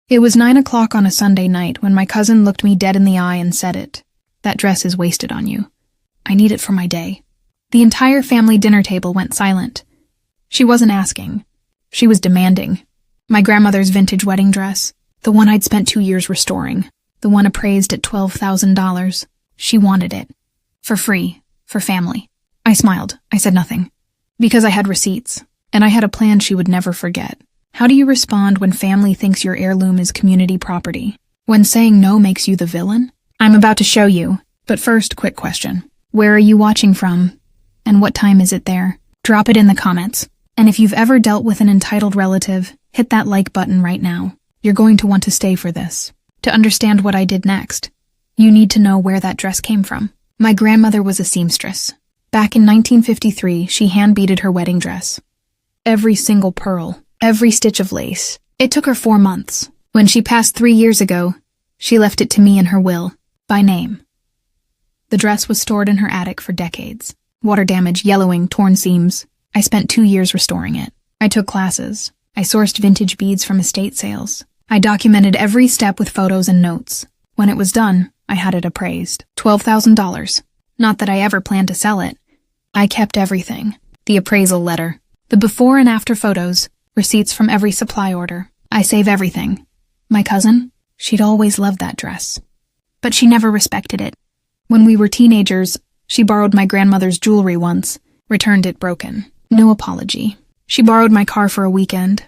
It was 9 o'clock on a Sunday night when my cousin looked me dead in the eye and said it. That dress is wasted on you. I need it for my day. The entire family dinner table went silent. She wasn't asking. She was demanding. My grandmother's vintage wedding dress, the one I'd spent 2 years restoring, the one appraised at $12,000. She wanted it. For free. For family. I smiled. I said nothing. Because I had receipts, and I had a plan she would never forget. How do you respond when family thinks your heirloom is community property? When saying no makes you the villain? I'm about to show you, but first, quick question. Where are you watching from? And what time is it there? Drop it in the comments. And if you've ever dealt with an entitled relative, hit that like button right now. You're going to want to stay for this. To understand what I did next, you need to know where that dress came from. My grandmother was a seamstress. Back in 1953, she hand-beaded her wedding dress. Every single pearl, every stitch of lace. It took her 4 months. When she passed 3 years ago, she left it to me in her will, by name. The dress was stored in her attic for decades. Water damage, yellowing, torn seams. I spent 2 years restoring it. I took classes. I sourced vintage beads from estate sales. I documented every step with photos and notes. When it was done, I had it appraised. $12,000. Not that I ever planned to sell it. I kept everything. The appraisal letter, the before and after photos, receipts from every supply order. I save everything. My cousin, she'd always loved that dress. But she never respected it. When we were teenagers, she borrowed my grandmother's jewelry once, returned it broken. No apology. She borrowed my car for a weekend,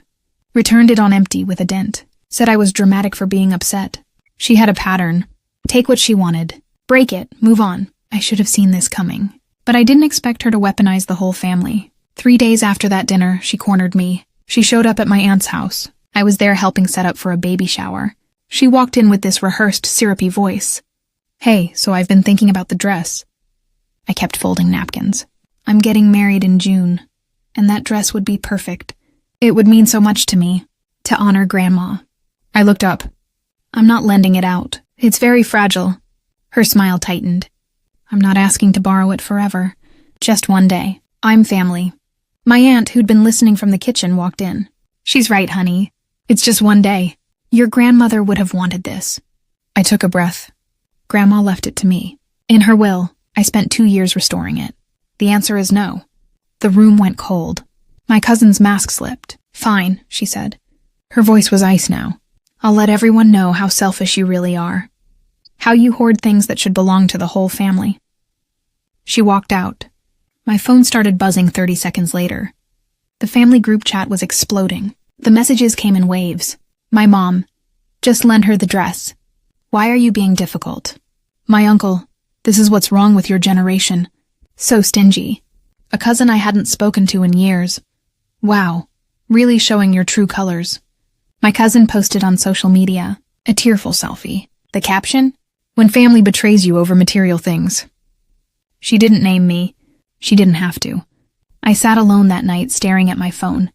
returned it on empty with a dent, said I was dramatic for being upset. She had a pattern. Take what she wanted. Break it. Move on. I should have seen this coming. But I didn't expect her to weaponize the whole family. 3 days after that dinner, she cornered me. She showed up at my aunt's house. I was there helping set up for a baby shower. She walked in with this rehearsed, syrupy voice. Hey, so I've been thinking about the dress. I kept folding napkins. I'm getting married in June, and that dress would be perfect. It would mean so much to me, to honor Grandma. I looked up. I'm not lending it out. It's very fragile. Her smile tightened. I'm not asking to borrow it forever. Just one day. I'm family. My aunt, who'd been listening from the kitchen, walked in. She's right, honey. It's just one day. Your grandmother would have wanted this. I took a breath. Grandma left it to me. In her will, I spent 2 years restoring it. The answer is no. The room went cold. My cousin's mask slipped. Fine, she said. Her voice was ice now. I'll let everyone know how selfish you really are. How you hoard things that should belong to the whole family. She walked out. My phone started buzzing 30 seconds later. The family group chat was exploding. The messages came in waves. My mom. Just lend her the dress. Why are you being difficult? My uncle. This is what's wrong with your generation. So stingy. A cousin I hadn't spoken to in years. Wow. Really showing your true colors. My cousin posted on social media. A tearful selfie. The caption? When family betrays you over material things. She didn't name me. She didn't have to. I sat alone that night staring at my phone,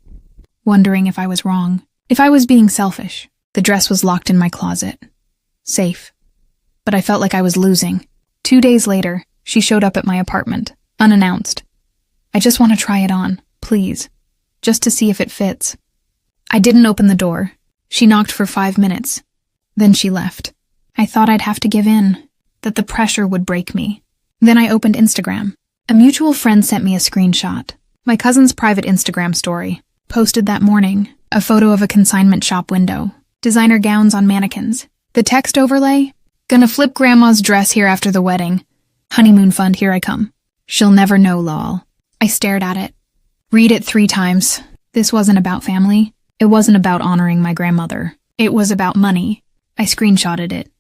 wondering if I was wrong, if I was being selfish. The dress was locked in my closet. Safe. But I felt like I was losing. 2 days later, she showed up at my apartment, unannounced. I just want to try it on, please, just to see if it fits. I didn't open the door. She knocked for 5 minutes. Then she left. I thought I'd have to give in, that the pressure would break me. Then I opened Instagram. A mutual friend sent me a screenshot. My cousin's private Instagram story, posted that morning, a photo of a consignment shop window, designer gowns on mannequins. The text overlay? Gonna flip Grandma's dress here after the wedding. Honeymoon fund, here I come. She'll never know, lol. I stared at it. Read it 3 times. This wasn't about family. It wasn't about honoring my grandmother. It was about money. I screenshotted it.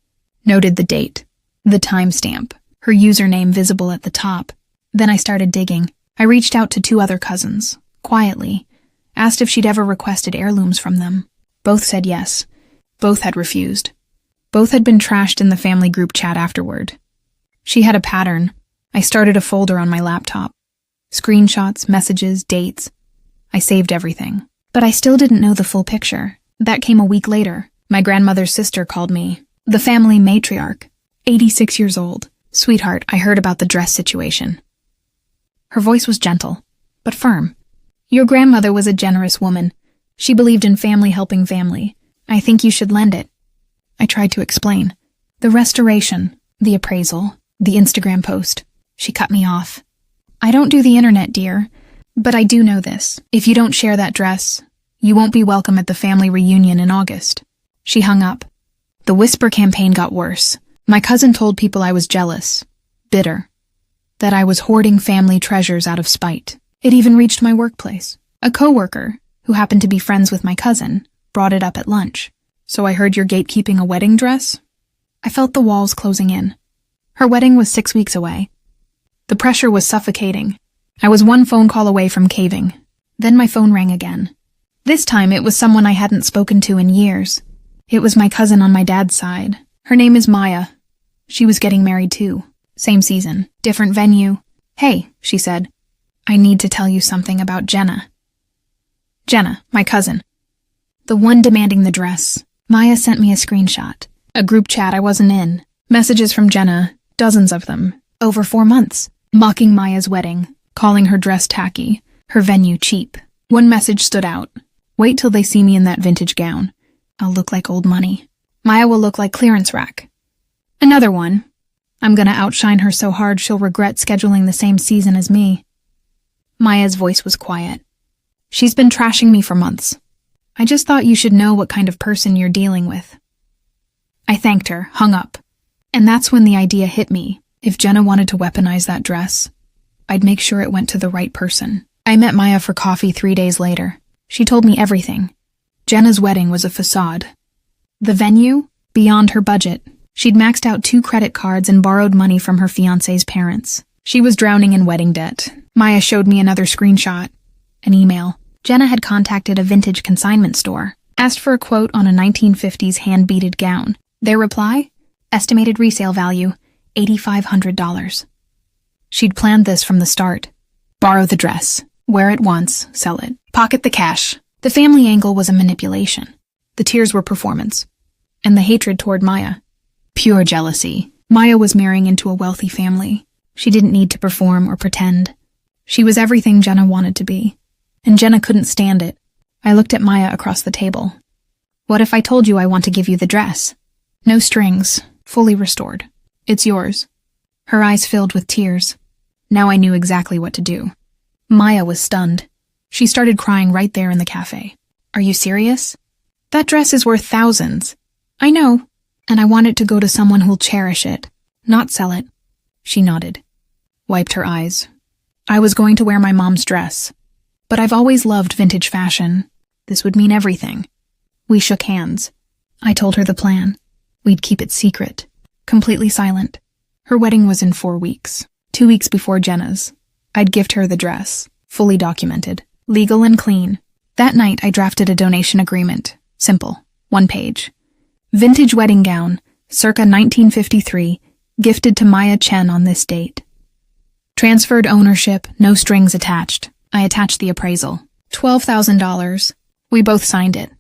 Noted the date. The timestamp. Her username visible at the top. Then I started digging. I reached out to 2 other cousins, quietly, asked if she'd ever requested heirlooms from them. Both said yes. Both had refused. Both had been trashed in the family group chat afterward. She had a pattern. I started a folder on my laptop. Screenshots, messages, dates. I saved everything. But I still didn't know the full picture. That came a week later. My grandmother's sister called me. The family matriarch. 86 years old. Sweetheart, I heard about the dress situation. Her voice was gentle, but firm. Your grandmother was a generous woman. She believed in family helping family. I think you should lend it. I tried to explain. The restoration, the appraisal, the Instagram post. She cut me off. I don't do the internet, dear, but I do know this. If you don't share that dress, you won't be welcome at the family reunion in August. She hung up. The whisper campaign got worse. My cousin told people I was jealous, bitter, that I was hoarding family treasures out of spite. It even reached my workplace. A coworker, who happened to be friends with my cousin, brought it up at lunch. So I heard you're gatekeeping a wedding dress? I felt the walls closing in. Her wedding was 6 weeks away. The pressure was suffocating. I was one phone call away from caving. Then my phone rang again. This time it was someone I hadn't spoken to in years. It was my cousin on my dad's side. Her name is Maya. She was getting married too. Same season, different venue. Hey, she said. I need to tell you something about Jenna. Jenna, my cousin. The one demanding the dress. Maya sent me a screenshot. A group chat I wasn't in. Messages from Jenna, dozens of them. Over 4 months. Mocking Maya's wedding. Calling her dress tacky. Her venue cheap. One message stood out. Wait till they see me in that vintage gown. I'll look like old money. Maya will look like clearance rack. Another one. I'm gonna outshine her so hard she'll regret scheduling the same season as me. Maya's voice was quiet. She's been trashing me for months. I just thought you should know what kind of person you're dealing with. I thanked her, hung up. And that's when the idea hit me. If Jenna wanted to weaponize that dress, I'd make sure it went to the right person. I met Maya for coffee 3 days later. She told me everything. Jenna's wedding was a facade. The venue? Beyond her budget. She'd maxed out 2 credit cards and borrowed money from her fiancé's parents. She was drowning in wedding debt. Maya showed me another screenshot. An email. Jenna had contacted a vintage consignment store, asked for a quote on a 1950s hand-beaded gown. Their reply? Estimated resale value, $8,500. She'd planned this from the start. Borrow the dress, wear it once, sell it, pocket the cash. The family angle was a manipulation. The tears were performance. And the hatred toward Maya. Pure jealousy. Maya was marrying into a wealthy family. She didn't need to perform or pretend. She was everything Jenna wanted to be. And Jenna couldn't stand it. I looked at Maya across the table. What if I told you I want to give you the dress? No strings, fully restored. It's yours. Her eyes filled with tears. Now I knew exactly what to do. Maya was stunned. She started crying right there in the cafe. Are you serious? That dress is worth thousands. I know. And I want it to go to someone who'll cherish it, not sell it. She nodded, wiped her eyes. I was going to wear my mom's dress. But I've always loved vintage fashion. This would mean everything. We shook hands. I told her the plan. We'd keep it secret, completely silent. Her wedding was in 4 weeks, 2 weeks before Jenna's. I'd gift her the dress, fully documented, legal and clean. That night I drafted a donation agreement. Simple, 1 page. Vintage wedding gown, circa 1953, gifted to Maya Chen on this date. Transferred ownership, no strings attached. I attached the appraisal. $12,000. We both signed it.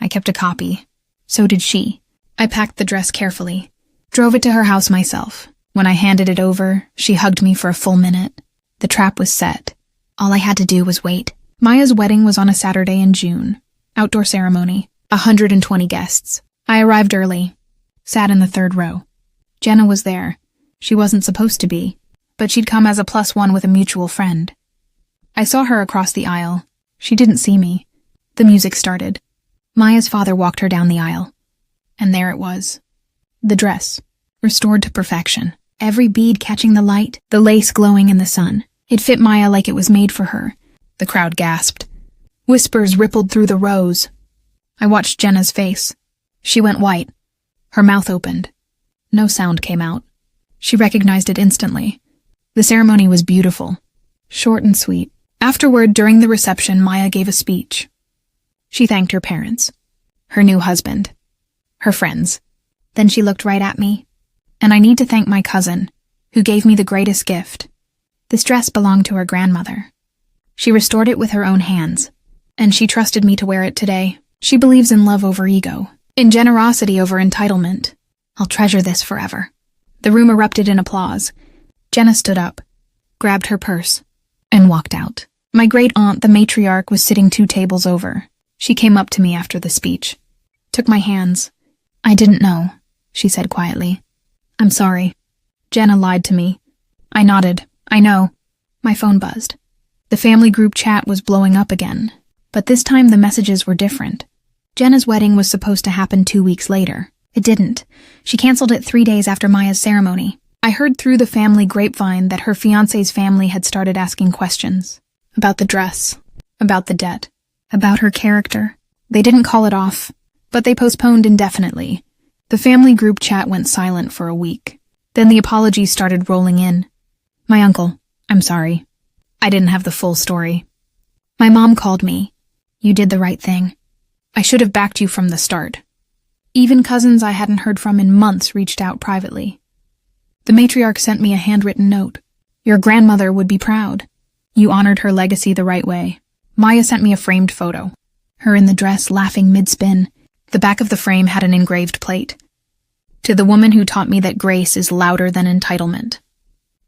I kept a copy. So did she. I packed the dress carefully. Drove it to her house myself. When I handed it over, she hugged me for a full minute. The trap was set. All I had to do was wait. Maya's wedding was on a Saturday in June. Outdoor ceremony. 120 guests. I arrived early. Sat in the 3rd row. Jenna was there. She wasn't supposed to be, but she'd come as a +1 with a mutual friend. I saw her across the aisle. She didn't see me. The music started. Maya's father walked her down the aisle. And there it was. The dress, restored to perfection. Every bead catching the light, the lace glowing in the sun. It fit Maya like it was made for her. The crowd gasped. Whispers rippled through the rows. I watched Jenna's face. She went white. Her mouth opened. No sound came out. She recognized it instantly. The ceremony was beautiful. Short and sweet. Afterward, during the reception, Maya gave a speech. She thanked her parents, her new husband, her friends. Then she looked right at me. And I need to thank my cousin, who gave me the greatest gift. This dress belonged to her grandmother. She restored it with her own hands, and she trusted me to wear it today. She believes in love over ego, in generosity over entitlement. I'll treasure this forever. The room erupted in applause. Jenna stood up, grabbed her purse, and walked out. My great-aunt, the matriarch, was sitting 2 tables over. She came up to me after the speech. took my hands. "I didn't know," she said quietly. "I'm sorry. Jenna lied to me." I nodded. "I know." My phone buzzed. The family group chat was blowing up again, but this time the messages were different. Jenna's wedding was supposed to happen 2 weeks later. It didn't. She canceled it 3 days after Maya's ceremony. I heard through the family grapevine that her fiancé's family had started asking questions. About the dress. About the debt. About her character. They didn't call it off, but they postponed indefinitely. The family group chat went silent for a week. Then the apologies started rolling in. "My uncle, I'm sorry. I didn't have the full story. My mom called me. You did the right thing. I should have backed you from the start." Even cousins I hadn't heard from in months reached out privately. The matriarch sent me a handwritten note. "Your grandmother would be proud. You honored her legacy the right way." Maya sent me a framed photo. Her in the dress, laughing mid-spin. The back of the frame had an engraved plate. "To the woman who taught me that grace is louder than entitlement."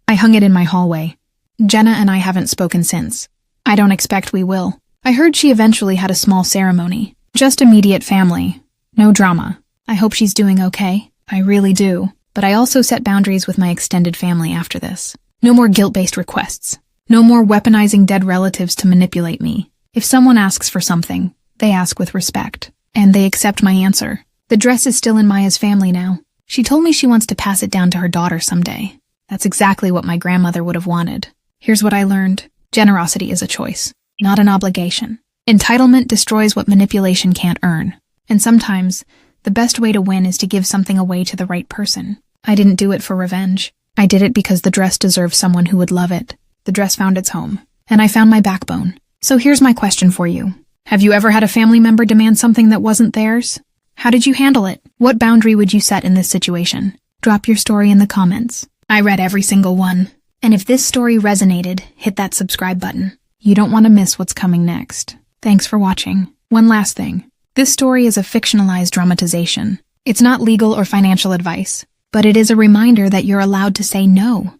I hung it in my hallway. Jenna and I haven't spoken since. I don't expect we will. I heard she eventually had a small ceremony. Just immediate family. No drama. I hope she's doing okay. I really do. But I also set boundaries with my extended family after this. No more guilt-based requests. No more weaponizing dead relatives to manipulate me. If someone asks for something, they ask with respect. And they accept my answer. The dress is still in Maya's family now. She told me she wants to pass it down to her daughter someday. That's exactly what my grandmother would have wanted. Here's what I learned. Generosity is a choice, not an obligation. Entitlement destroys what manipulation can't earn. And sometimes, the best way to win is to give something away to the right person. I didn't do it for revenge. I did it because the dress deserved someone who would love it. The dress found its home. And I found my backbone. So here's my question for you. Have you ever had a family member demand something that wasn't theirs? How did you handle it? What boundary would you set in this situation? Drop your story in the comments. I read every single one. And if this story resonated, hit that subscribe button. You don't want to miss what's coming next. Thanks for watching. One last thing. This story is a fictionalized dramatization. It's not legal or financial advice, but it is a reminder that you're allowed to say no.